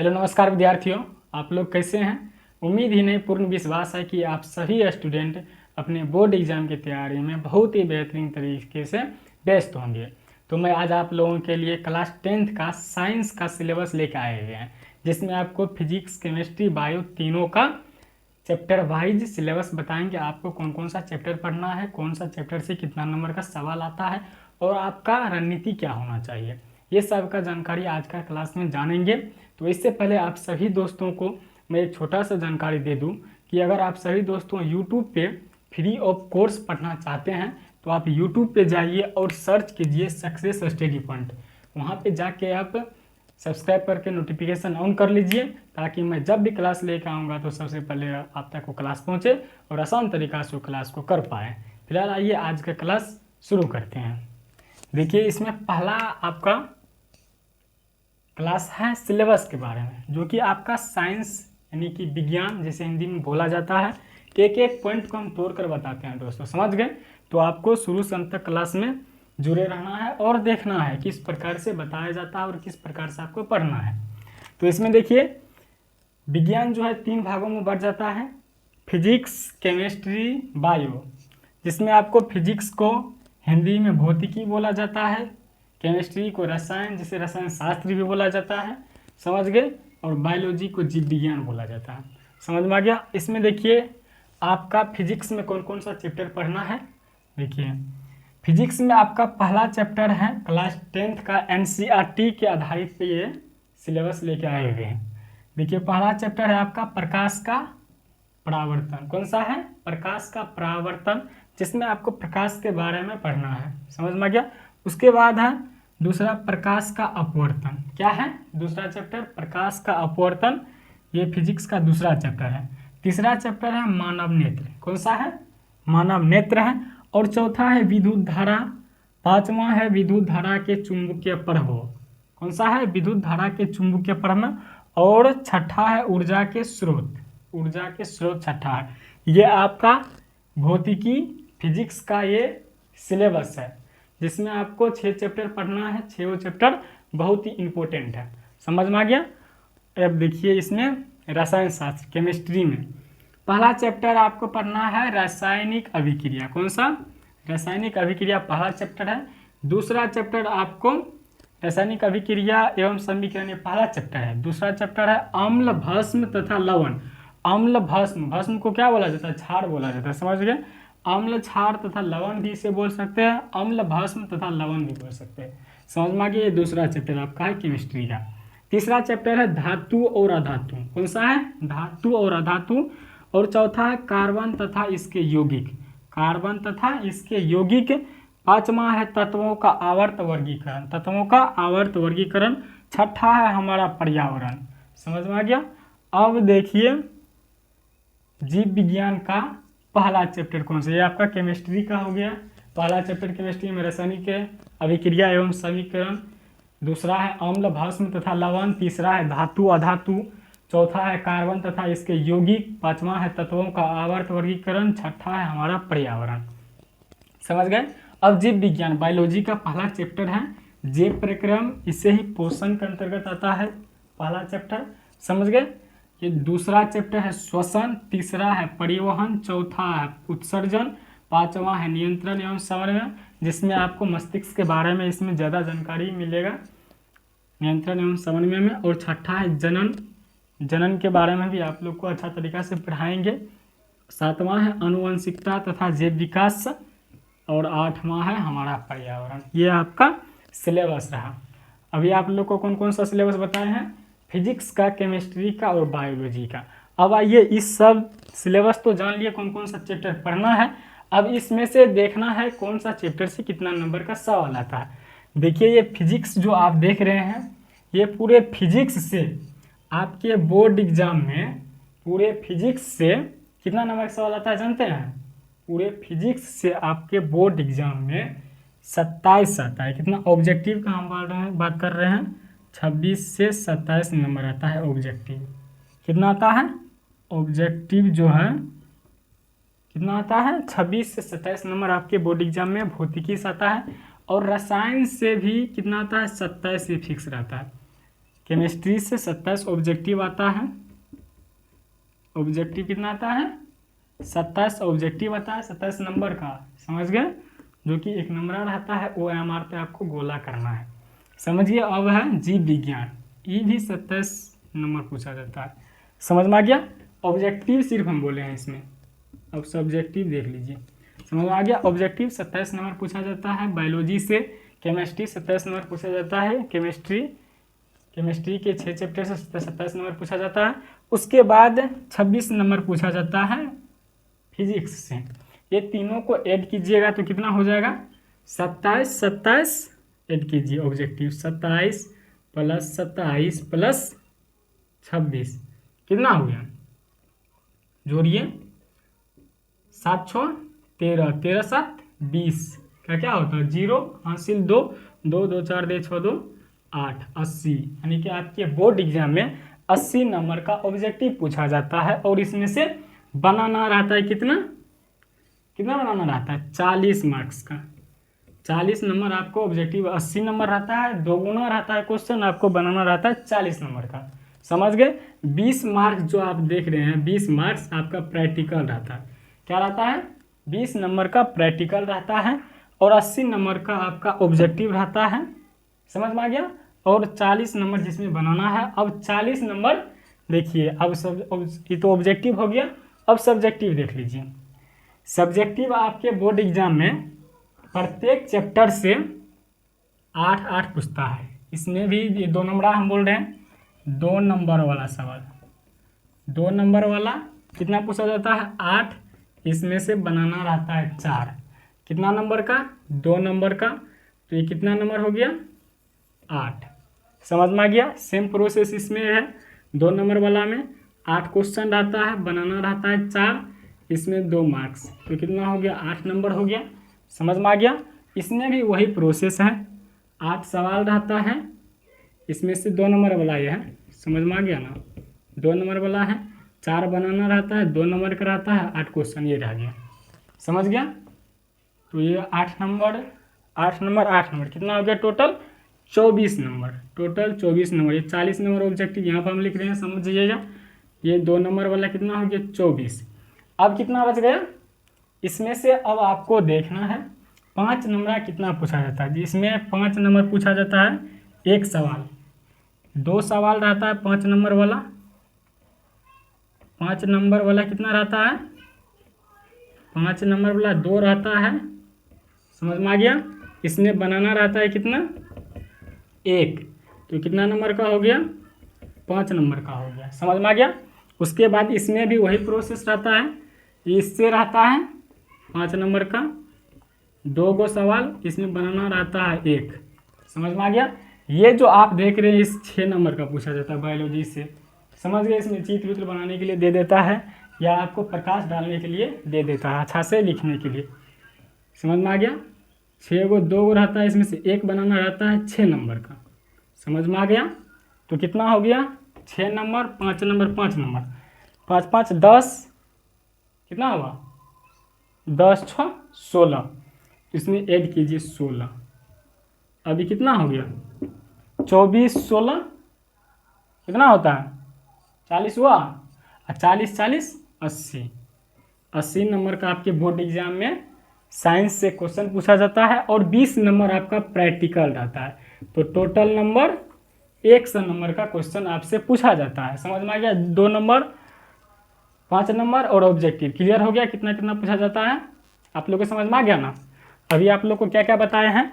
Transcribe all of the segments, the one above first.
Hello नमस्कार विद्यार्थियों, आप लोग कैसे हैं। उम्मीद ही नहीं पूर्ण विश्वास है कि आप सभी स्टूडेंट अपने बोर्ड एग्जाम की तैयारी में बहुत ही बेहतरीन तरीके से व्यस्त होंगे। तो मैं आज आप लोगों के लिए क्लास 10th का साइंस का सिलेबस लेकर आए हुए हैं, जिसमें आपको फिजिक्स, केमिस्ट्री, बायो तीनों का चैप्टर वाइज सिलेबस बताएंगे। आपको कौन कौन सा चैप्टर पढ़ना है, कौन सा चैप्टर से कितना नंबर का सवाल आता है और आपका रणनीति क्या होना चाहिए, ये सब का जानकारी आज का क्लास में जानेंगे। तो इससे पहले आप सभी दोस्तों को मैं एक छोटा सा जानकारी दे दूं कि अगर आप सभी दोस्तों यूट्यूब पे फ्री ऑफ कोर्स पढ़ना चाहते हैं तो आप यूट्यूब पे जाइए और सर्च कीजिए सक्सेस स्टडी पॉइंट। वहाँ पे जाके आप सब्सक्राइब करके नोटिफिकेशन ऑन कर लीजिए, ताकि मैं जब भी क्लास लेकर आऊँगा तो सबसे पहले आप तक वो क्लास पहुँचे और आसान तरीक़ा से वो क्लास को कर पाएँ। फिलहाल आइए आज का क्लास शुरू करते हैं। देखिए, इसमें पहला आपका क्लास है सिलेबस के बारे में, जो कि आपका साइंस यानी कि विज्ञान जैसे हिंदी में बोला जाता है। एक एक पॉइंट को हम तोड़ कर बताते हैं दोस्तों, समझ गए। तो आपको शुरू से अंत तक क्लास में जुड़े रहना है और देखना है किस प्रकार से बताया जाता है और किस प्रकार से आपको पढ़ना है। तो इसमें देखिए, विज्ञान जो है 3 भागों में बढ़ जाता है, फिजिक्स, केमिस्ट्री, बायो। जिसमें आपको फिजिक्स को हिंदी में भौतिकी बोला जाता है, केमिस्ट्री को रसायन जिसे रसायन शास्त्र भी बोला जाता है, समझ गए, और बायोलॉजी को जीव विज्ञान बोला जाता है। समझ में आ गया। इसमें देखिए आपका फिजिक्स में कौन कौन सा चैप्टर पढ़ना है। देखिए, फिजिक्स में आपका पहला चैप्टर है क्लास 10th का एनसीईआरटी के आधारित पे ये सिलेबस लेके आए हुए हैं। देखिए, पहला चैप्टर है आपका प्रकाश का परावर्तन। कौन सा है? प्रकाश का परावर्तन, जिसमें आपको प्रकाश के बारे में पढ़ना है। समझ में आ गया। उसके बाद है दूसरा प्रकाश का अपवर्तन। क्या है दूसरा चैप्टर? प्रकाश का अपवर्तन। ये फिजिक्स का दूसरा चैप्टर है। तीसरा चैप्टर है मानव नेत्र। कौन सा है? मानव नेत्र है। और चौथा है विद्युत धारा। पांचवा है विद्युत धारा के चुंबकीय प्रभाव। कौन सा है? विद्युत धारा के चुंबकीय प्रभाव। और छठा है ऊर्जा के स्रोत। ऊर्जा के स्रोत छठा है। ये आपका भौतिकी फिजिक्स का ये सिलेबस है, जिसमें आपको 6 चैप्टर पढ़ना है। 6 चैप्टर बहुत ही इंपॉर्टेंट है। समझ में आ गया। अब देखिए, इसमें रसायन शास्त्र केमिस्ट्री में पहला चैप्टर आपको पढ़ना है रासायनिक अभिक्रिया। कौन सा? रासायनिक अभिक्रिया पहला चैप्टर है। दूसरा चैप्टर आपको रासायनिक अभिक्रिया एवं समीकरण, ये पहला चैप्टर है। दूसरा चैप्टर है अम्ल, भस्म तथा लवण। अम्ल, भस्म, भस्म को क्या बोला जाता है? क्षार बोला जाता है। समझ गए। अम्ल, क्षार तथा लवण भी इसे बोल सकते हैं। अम्ल, भस्म तथा लवण भी बोल सकते हैं। समझ में आ गया। ये दूसरा चैप्टर आपका है केमिस्ट्री का। तीसरा चैप्टर है धातु और अधातु। कौन सा है? धातु और अधातु। और चौथा है कार्बन तथा इसके यौगिक। कार्बन तथा इसके यौगिक। पांचवा है तत्वों का आवर्त वर्गीकरण। तत्वों का आवर्त वर्गीकरण। छठा है हमारा पर्यावरण। समझ में आ गया। अब देखिए, जीव विज्ञान का पहला चैप्टर कौन सा? ये आपका केमिस्ट्री का हो गया। पहला चैप्टर केमिस्ट्री में रासायनिक अभिक्रिया एवं समीकरण। दूसरा है अम्ल, भस्म तथा लवण। तीसरा है धातु अधातु। चौथा है कार्बन तथा इसके यौगिक। पांचवा है तत्वों का आवर्त वर्गीकरण। छठा है हमारा पर्यावरण। समझ गए। अब जीव विज्ञान बायोलॉजी का पहला चैप्टर है जैव प्रक्रम। इसे ही पोषण के अंतर्गत आता है पहला चैप्टर। समझ गए। ये दूसरा चैप्टर है श्वसन। तीसरा है परिवहन। चौथा है उत्सर्जन। पांचवा है नियंत्रण एवं समन्वय, जिसमें आपको मस्तिष्क के बारे में इसमें ज़्यादा जानकारी मिलेगा, नियंत्रण एवं समन्वय में। और छठा है जनन। जनन के बारे में भी आप लोग को अच्छा तरीका से पढ़ाएंगे। सातवां है आनुवंशिकता तथा जैव विकास। और आठवां है हमारा पर्यावरण। ये आपका सिलेबस रहा। अभी आप लोग को कौन कौन सा सिलेबस बताए हैं? फिजिक्स का, केमिस्ट्री का और बायोलॉजी का। अब आइए, इस सब सिलेबस तो जान लिए कौन कौन सा चैप्टर पढ़ना है। अब इसमें से देखना है कौन सा चैप्टर से कितना नंबर का सवाल आता है। देखिए, ये फिजिक्स जो आप देख रहे हैं, ये पूरे फिजिक्स से आपके बोर्ड एग्जाम में पूरे फिजिक्स से कितना नंबर का सवाल आता है जानते हैं? पूरे फिजिक्स से आपके बोर्ड एग्जाम में 27 आता है। कितना? ऑब्जेक्टिव का हम बात कर रहे हैं। 26 से 27 नंबर आता है ऑब्जेक्टिव। कितना आता है? ऑब्जेक्टिव जो है कितना आता है? 26 से 27 नंबर आपके बोर्ड एग्जाम में भौतिकी से आता है। और रसायन से भी कितना आता है? 27 से फिक्स रहता है। केमिस्ट्री से 27 ऑब्जेक्टिव आता है। ऑब्जेक्टिव कितना आता है? 27 ऑब्जेक्टिव आता है 27 नंबर का, समझ गए, जो कि एक नंबर रहता है OMR पे आपको गोला करना है, समझिए। अब है जीव विज्ञान, ये भी 27 नंबर पूछा जाता है, समझ में आ गया। ऑब्जेक्टिव सिर्फ हम बोले हैं इसमें, अब सब्जेक्टिव देख लीजिए, समझ में आ गया। ऑब्जेक्टिव 27 नंबर पूछा जाता है बायोलॉजी से। केमिस्ट्री 27 नंबर पूछा जाता है, केमिस्ट्री के 6 चैप्टर से 27 नंबर पूछा जाता है। उसके बाद 26 नंबर पूछा जाता है फिजिक्स से। ये तीनों को ऐड कीजिएगा तो कितना हो जाएगा? 27 ऐड कीजिए, ऑब्जेक्टिव 27 प्लस 27 प्लस 26 कितना हो गया? जोड़िए, 7 6 13, 13 7 20, क्या होता है? 0 हासिल 2 2 2 4 दे 6 2 8, 80, यानी कि आपके बोर्ड एग्जाम में 80 नंबर का ऑब्जेक्टिव पूछा जाता है। और इसमें से बनाना रहता है कितना बनाना रहता है? 40 मार्क्स का। 40 नंबर आपको ऑब्जेक्टिव, 80 नंबर रहता है, दोगुना रहता है क्वेश्चन, आपको बनाना रहता है 40 नंबर का, समझ गए। 20 मार्क्स जो आप देख रहे हैं, 20 मार्क्स आपका प्रैक्टिकल रहता है। क्या रहता है? 20 नंबर का प्रैक्टिकल रहता है और 80 नंबर का आपका ऑब्जेक्टिव रहता है, समझ में आ गया। और 40 नंबर जिसमें बनाना है। अब 40 नंबर देखिए, अब ये तो ऑब्जेक्टिव हो गया, अब सब्जेक्टिव देख लीजिए। सब्जेक्टिव आपके बोर्ड एग्जाम में प्रत्येक चैप्टर से 8 पूछता है। इसमें भी ये 2 नंबर हम बोल रहे हैं, 2 नंबर वाला सवाल, 2 नंबर वाला कितना पूछा जाता है? 8, इसमें से बनाना रहता है 4, कितना नंबर का? 2 नंबर का, तो ये कितना नंबर हो गया? 8, समझ में आ गया। सेम प्रोसेस इसमें है, 2 नंबर वाला में 8 क्वेश्चन रहता है, बनाना रहता है 4, इसमें 2 मार्क्स, तो कितना हो गया? 8 नंबर हो गया, समझ में आ गया। इसमें भी वही प्रोसेस है, 8 सवाल रहता है, इसमें से 2 नंबर वाला ये है, समझ में आ गया ना। 2 नंबर वाला है, 4 बनाना रहता है, 2 नंबर का रहता है, 8 क्वेश्चन ये रह गया, समझ गया। तो ये 8 नंबर कितना हो गया? Total 24 number, total 24 number. ये 40 नंबर ऑब्जेक्टिव यहाँ पर हम लिख रहे हैं, समझिएगा। ये 2 नंबर वाला कितना हो गया? 24। अब कितना बच गया? इसमें से अब आपको देखना है 5 नंबर कितना पूछा जाता है। इसमें 5 नंबर पूछा जाता है, 1 सवाल, 2 सवाल रहता है 5 नंबर वाला। 5 नंबर वाला कितना रहता है? 5 नंबर वाला 2 रहता है, समझ में आ गया। इसमें बनाना रहता है कितना? 1, तो कितना नंबर का हो गया? 5 नंबर का हो गया, समझ में आ गया। उसके बाद इसमें भी वही प्रोसेस रहता है, इससे रहता है 5 नंबर का 2 को सवाल, इसमें बनाना रहता है 1, समझ में आ गया। ये जो आप देख रहे हैं इस 6 नंबर का पूछा जाता है बायोलॉजी से, समझ गए। इसमें चित्र वित्र बनाने के लिए दे देता है या आपको प्रकाश डालने के लिए दे देता है, अच्छा से लिखने के लिए, समझ में आ गया। 6 को 2 को रहता है, इसमें से 1 बनाना रहता है 6 नंबर का, समझ में आ गया। तो कितना हो गया? 6 नंबर 5 नंबर 5 नंबर, 5 5 10, कितना हुआ? 10 6 16, इसमें ऐड कीजिए 16, अभी कितना हो गया? 24 16 कितना होता है? 40 हुआ, और 40 40 80, 80 नंबर का आपके बोर्ड एग्जाम में साइंस से क्वेश्चन पूछा जाता है। और 20 नंबर आपका प्रैक्टिकल रहता है, तो टोटल नंबर 100 नंबर का क्वेश्चन आपसे पूछा जाता है, समझ में आ गया। 2 नंबर 5 नंबर और ऑब्जेक्टिव क्लियर हो गया, कितना कितना पूछा जाता है आप लोग को समझ में आ गया ना। अभी आप लोग को क्या क्या बताए हैं,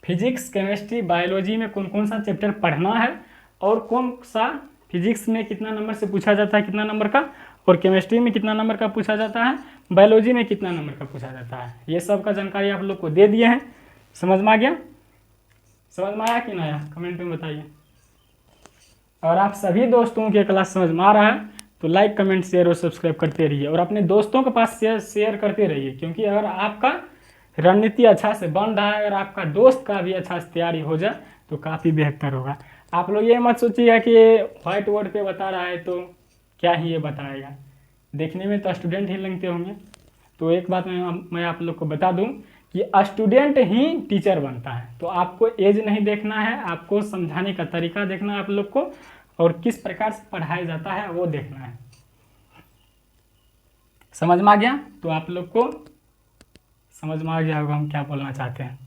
फिजिक्स केमिस्ट्री बायोलॉजी में कौन कौन सा चैप्टर पढ़ना है, और कौन सा फिजिक्स में कितना नंबर से पूछा जाता है, कितना नंबर का, और केमिस्ट्री में कितना नंबर का पूछा जाता है, बायोलॉजी में कितना नंबर का पूछा जाता है। ये सब का जानकारी आप लोग को दे दिए हैं, समझ में आ गया। समझ में आया कि नहीं आया, कमेंट में बताइए। और आप सभी दोस्तों के क्लास समझ में आ रहा है तो लाइक कमेंट शेयर और सब्सक्राइब करते रहिए, और अपने दोस्तों के पास शेयर करते रहिए, क्योंकि अगर आपका रणनीति अच्छा से बन रहा है, अगर आपका दोस्त का भी अच्छा से तैयारी हो जाए तो काफ़ी बेहतर होगा। आप लोग ये मत सोचिएगा कि व्हाइट बोर्ड पे बता रहा है तो क्या ही ये बताएगा, देखने में तो स्टूडेंट ही लगते होंगे। तो एक बात मैं आप लोग को बता दूं कि स्टूडेंट ही टीचर बनता है। तो आपको एज नहीं देखना है, आपको समझाने का तरीका देखना है आप लोग को, और किस प्रकार से पढ़ाया जाता है वो देखना है। समझ में आ गया? तो आप लोग को समझ में आ गया होगा हम क्या बोलना चाहते हैं।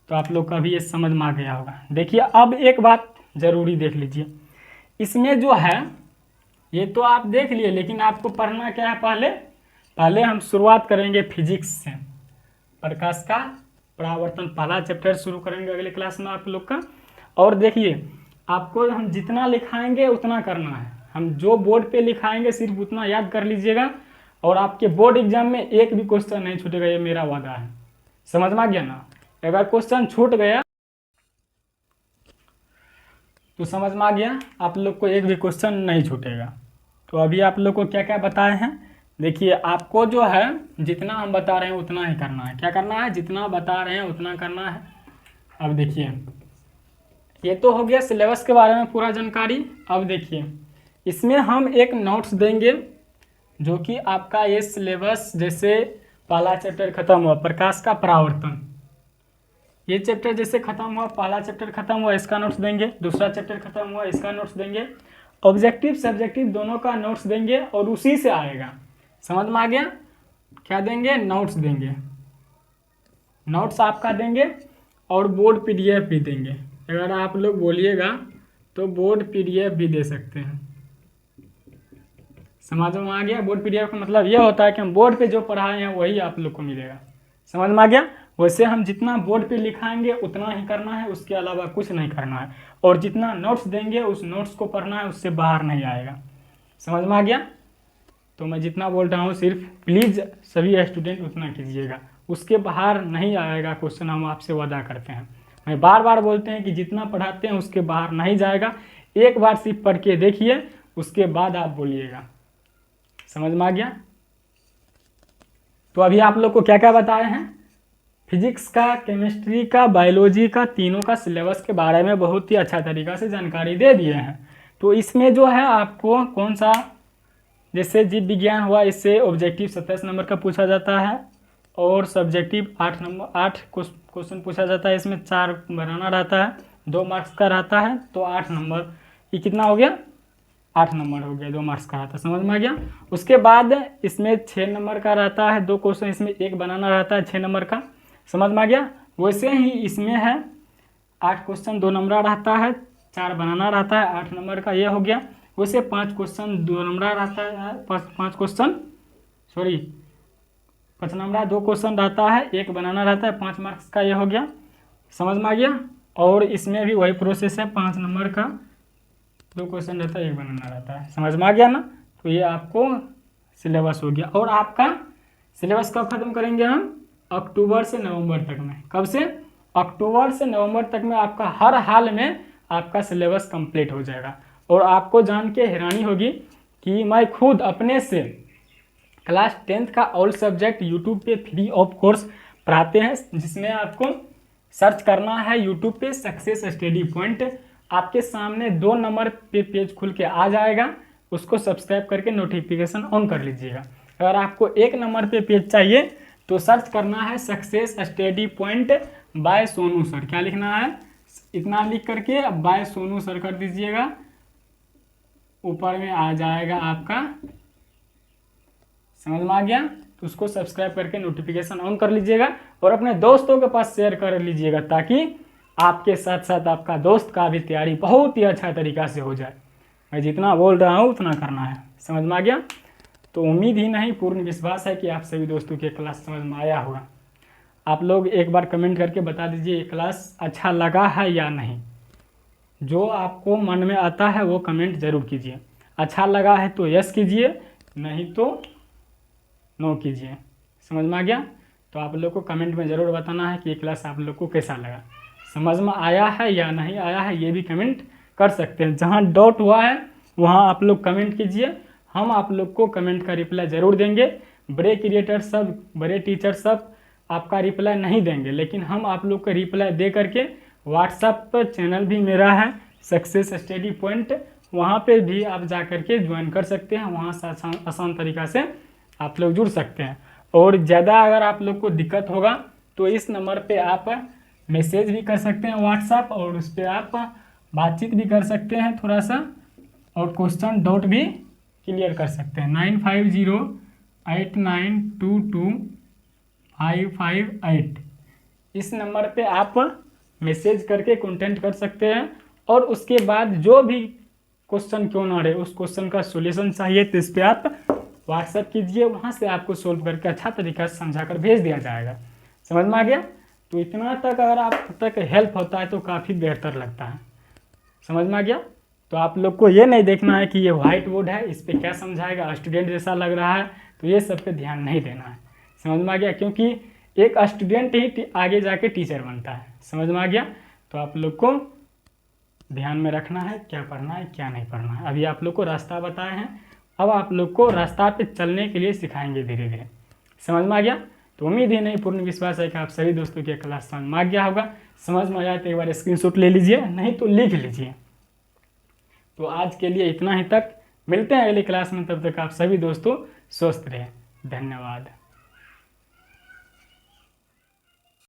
तो आप लोग का भी ये समझ में आ गया होगा। देखिए अब एक बात जरूरी देख लीजिए, इसमें जो है ये तो आप देख लिए, लेकिन आपको पढ़ना क्या है, पहले हम शुरुआत करेंगे फिजिक्स से। प्रकाश का परावर्तन पहला चैप्टर शुरू करेंगे अगले क्लास में आप लोग का। और देखिए आपको हम जितना लिखाएंगे उतना करना है, हम जो बोर्ड पे लिखाएंगे सिर्फ उतना याद कर लीजिएगा, और आपके बोर्ड एग्जाम में एक भी क्वेश्चन नहीं छूटेगा, ये मेरा वादा है। समझ में आ गया ना? अगर क्वेश्चन छूट गया तो समझ में आ गया, आप लोग को एक भी क्वेश्चन नहीं छूटेगा। तो अभी आप लोग को क्या क्या बताए हैं, देखिए आपको जो है जितना हम बता रहे हैं उतना ही करना है। क्या करना है? जितना बता रहे हैं उतना करना है। अब देखिए ये तो हो गया सिलेबस के बारे में पूरा जानकारी। अब देखिए इसमें हम एक नोट्स देंगे जो कि आपका ये सिलेबस, जैसे पहला चैप्टर खत्म हुआ प्रकाश का परावर्तन, ये चैप्टर जैसे खत्म हुआ, पहला चैप्टर खत्म हुआ, इसका नोट्स देंगे। दूसरा चैप्टर खत्म हुआ, इसका नोट्स देंगे। ऑब्जेक्टिव सब्जेक्टिव दोनों का नोट्स देंगे, और उसी से आएगा। समझ में आ गया? क्या देंगे? नोट्स देंगे। नोट्स आपका देंगे और बोर्ड पीडीएफ भी देंगे। अगर आप लोग बोलिएगा तो बोर्ड पीडीएफ भी दे सकते हैं। समझ में आ गया? बोर्ड पीडीएफ का मतलब ये होता है कि हम बोर्ड पे जो पढ़ाए हैं वही आप लोग को मिलेगा। समझ में आ गया? वैसे हम जितना बोर्ड पे लिखाएंगे उतना ही करना है, उसके अलावा कुछ नहीं करना है। और जितना नोट्स देंगे उस नोट्स को पढ़ना है, उससे बाहर नहीं आएगा। समझ में आ गया? तो मैं जितना बोल रहा हूँ सिर्फ प्लीज़ सभी स्टूडेंट उतना कीजिएगा, उसके बाहर नहीं आएगा क्वेश्चन, हम आपसे वादा करते हैं। मैं बार बार बोलते हैं कि जितना पढ़ाते हैं उसके बाहर नहीं जाएगा। एक बार सिर्फ पढ़ के देखिए, उसके बाद आप बोलिएगा। समझ में आ गया? तो अभी आप लोग को क्या क्या बताए हैं, फिजिक्स का, केमिस्ट्री का, बायोलॉजी का, तीनों का सिलेबस के बारे में बहुत ही अच्छा तरीका से जानकारी दे दिए हैं। तो इसमें जो है आपको कौन सा, जैसे जीव विज्ञान हुआ, इससे ऑब्जेक्टिव 27 नंबर का पूछा जाता है, और सब्जेक्टिव 8 क्वेश्चन पूछा जाता है। इसमें 4 बनाना रहता है, 2 मार्क्स का रहता है, तो 8 नंबर, ये कितना हो गया? 8 नंबर हो गया, 2 मार्क्स का रहता है। समझ में आ गया? उसके बाद इसमें 6 नंबर का रहता है, 2 क्वेश्चन, इसमें 1 बनाना रहता है 6 नंबर का। समझ में आ गया? वैसे ही इसमें है 8 क्वेश्चन 2 नंबर रहता है, 4 बनाना रहता है 8 नंबर का, ये हो गया। वैसे 5 क्वेश्चन 2 नंबर रहता है, 5 क्वेश्चन 5 नंबर 2 क्वेश्चन रहता है, 1 बनाना रहता है 5 मार्क्स का, ये हो गया। समझ में आ गया? और इसमें भी वही प्रोसेस है, 5 नंबर का 2 क्वेश्चन रहता है, 1 बनाना रहता है। समझ में आ गया ना? तो ये आपको सिलेबस हो गया। और आपका सिलेबस कब खत्म करेंगे हम? अक्टूबर से नवंबर तक में। कब से? अक्टूबर से नवंबर तक में आपका हर हाल में आपका सिलेबस कंप्लीट हो जाएगा। और आपको जान के हैरानी होगी कि मैं खुद अपने से क्लास 10th का ऑल सब्जेक्ट यूट्यूब पे फ्री ऑफ कोर्स पढ़ाते हैं, जिसमें आपको सर्च करना है यूट्यूब पे सक्सेस स्टडी पॉइंट। आपके सामने 2 नंबर पे पेज खुल के आ जाएगा, उसको सब्सक्राइब करके नोटिफिकेशन ऑन कर लीजिएगा। अगर आपको 1 नंबर पे पेज चाहिए तो सर्च करना है success study point by Sonu sir. क्या लिखना है? इतना लिख करके बाय सोनू सर कर दीजिएगा, ऊपर में आ जाएगा आपका। समझ में आ गया? तो उसको सब्सक्राइब करके नोटिफिकेशन ऑन कर लीजिएगा और अपने दोस्तों के पास शेयर कर लीजिएगा, ताकि आपके साथ साथ आपका दोस्त का भी तैयारी बहुत ही अच्छा तरीका से हो जाए। मैं जितना बोल रहा हूँ उतना करना है। समझ में आ गया? तो उम्मीद ही नहीं, पूर्ण विश्वास है कि आप सभी दोस्तों की क्लास समझ में आया होगा। आप लोग एक बार कमेंट करके बता दीजिए ये क्लास अच्छा लगा है या नहीं। जो आपको मन में आता है वो कमेंट जरूर कीजिए। अच्छा लगा है तो यस कीजिए, नहीं तो नो कीजिए। समझ में आ गया? तो आप लोग को कमेंट में ज़रूर बताना है कि ये क्लास आप लोग को कैसा लगा, समझ में आया है या नहीं आया है, ये भी कमेंट कर सकते हैं। जहाँ डाउट हुआ है वहाँ आप लोग कमेंट कीजिए, हम आप लोग को कमेंट का रिप्लाई ज़रूर देंगे। बड़े क्रिएटर सब, बड़े टीचर सब आपका रिप्लाई नहीं देंगे, लेकिन हम आप लोग को रिप्लाई दे करके व्हाट्सएप पर चैनल भी मेरा है सक्सेस स्टडी पॉइंट, वहाँ पे भी आप जा करके ज्वाइन कर सकते हैं। वहाँ से आसान तरीक़ा से आप लोग जुड़ सकते हैं। और ज़्यादा अगर आप लोग को दिक्कत होगा तो इस नंबर पे आप मैसेज भी कर सकते हैं व्हाट्सएप, और उस पर आप बातचीत भी कर सकते हैं थोड़ा सा, और क्वेश्चन डाउट भी क्लियर कर सकते हैं। 9508922558 इस नंबर पे आप मैसेज करके कांटेक्ट कर सकते हैं। और उसके बाद जो भी क्वेश्चन क्यों ना रहे, उस क्वेश्चन का सॉल्यूशन चाहिए तो इस पर आप व्हाट्सएप कीजिए, वहाँ से आपको सोल्व करके अच्छा तरीका से समझा कर भेज दिया जाएगा। समझ में आ गया? तो इतना तक अगर आप तक हेल्प होता है तो काफ़ी बेहतर लगता है। समझ में आ गया? तो आप लोग को ये नहीं देखना है कि ये व्हाइट बोर्ड है, इस पर क्या समझाएगा, स्टूडेंट जैसा लग रहा है, तो ये सब पे ध्यान नहीं देना है। समझ में आ गया? क्योंकि एक स्टूडेंट ही आगे जाके टीचर बनता है। समझ में आ गया? तो आप लोग को ध्यान में रखना है क्या पढ़ना है क्या नहीं पढ़ना है। अभी आप लोग को रास्ता बताए हैं, अब आप लोग को रास्ता पे चलने के लिए सिखाएंगे धीरे धीरे। समझ में आ गया? तो उम्मीद ही नहीं, पूर्ण विश्वास है कि आप सभी दोस्तों की क्लास समझ में आ गया होगा। समझ में आ जाए तो एक बार स्क्रीनशॉट ले लीजिए, नहीं तो लिख लीजिए। तो आज के लिए इतना ही तक, मिलते हैं अगली क्लास में, तब तक आप सभी दोस्तों स्वस्थ रहें। धन्यवाद।